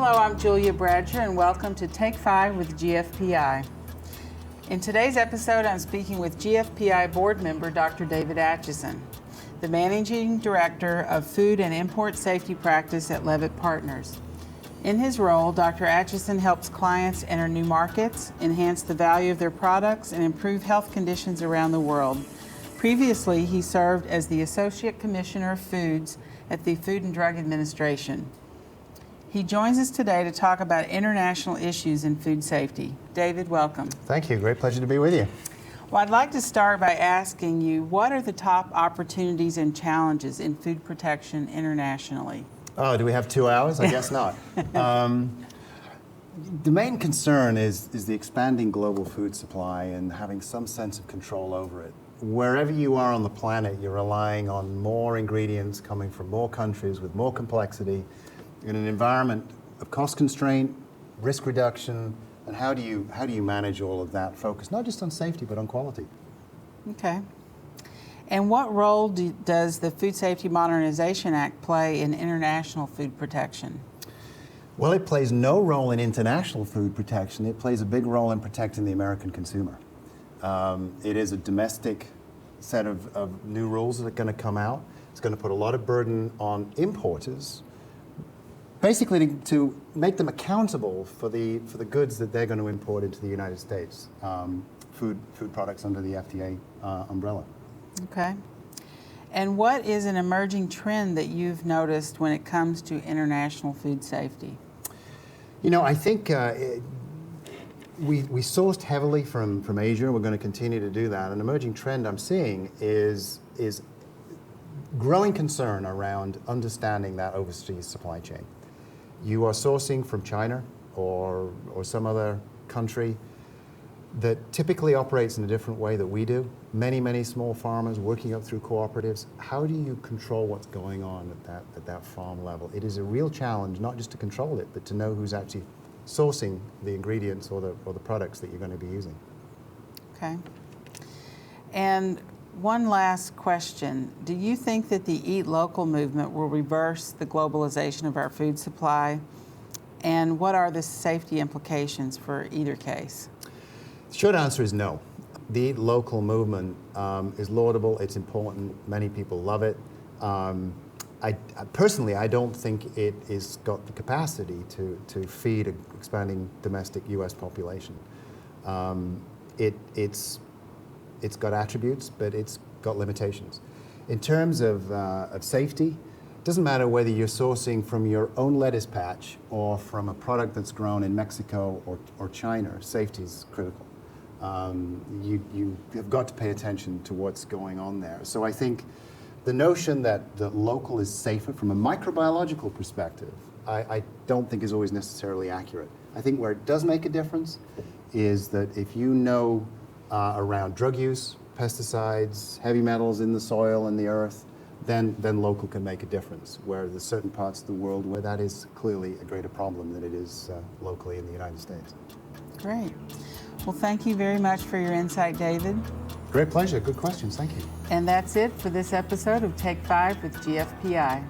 Hello, I'm Julia Bradsher, and welcome to Take 5 with GFPI. In today's episode, I'm speaking with GFPI board member Dr. David Acheson, the Managing Director of Food and Import Safety Practice at Leavitt Partners. In his role, Dr. Acheson helps clients enter new markets, enhance the value of their products, and improve health conditions around the world. Previously, he served as the Associate Commissioner of Foods at the Food and Drug Administration. He joins us today to talk about international issues in food safety. David, welcome. Thank you. Great pleasure to be with you. Well, I'd like to start by asking you, what are the top opportunities and challenges in food protection internationally? Oh, do we have 2 hours? I guess not. The main concern is the expanding global food supply and having some sense of control over it. Wherever you are on the planet, you're relying on more ingredients coming from more countries with more complexity in an environment of cost constraint, risk reduction, and how do you manage all of that focus, not just on safety, but on quality? Okay. And what role does the Food Safety Modernization Act play in international food protection? Well, it plays no role in international food protection. It plays a big role in protecting the American consumer. It is a domestic set of new rules that are going to come out. It's going to put a lot of burden on importers, basically to make them accountable for the goods that they're going to import into the United States, food products under the FDA umbrella. Okay. And what is an emerging trend that you've noticed when it comes to international food safety? You know, I think we sourced heavily from Asia. We're going to continue to do that. An emerging trend I'm seeing is growing concern around understanding that overseas supply chain. You are sourcing from China or some other country that typically operates in a different way that we do. Many small farmers working up through cooperatives. How do you control what's going on at that farm level? It is a real challenge, not just to control it, but to know who's actually sourcing the ingredients or the products that you're going to be using. Okay. And one last question. Do you think that the Eat Local movement will reverse the globalization of our food supply? And what are the safety implications for either case? The short answer is no. The Eat Local movement is laudable, it's important, many people love it. I personally, I don't think it has got the capacity to feed an expanding domestic U.S. population. It's got attributes, but it's got limitations. In terms of safety, it doesn't matter whether you're sourcing from your own lettuce patch or from a product that's grown in Mexico or China. Safety is critical. You have got to pay attention to what's going on there. So I think the notion that the local is safer from a microbiological perspective, I don't think is always necessarily accurate. I think where it does make a difference is that if you know around drug use, pesticides, heavy metals in the soil and the earth, then local can make a difference, where there's certain parts of the world where that is clearly a greater problem than it is locally in the United States. Great. Well, thank you very much for your insight, David. Great pleasure. Good questions. Thank you. And that's it for this episode of Take 5 with GFPI.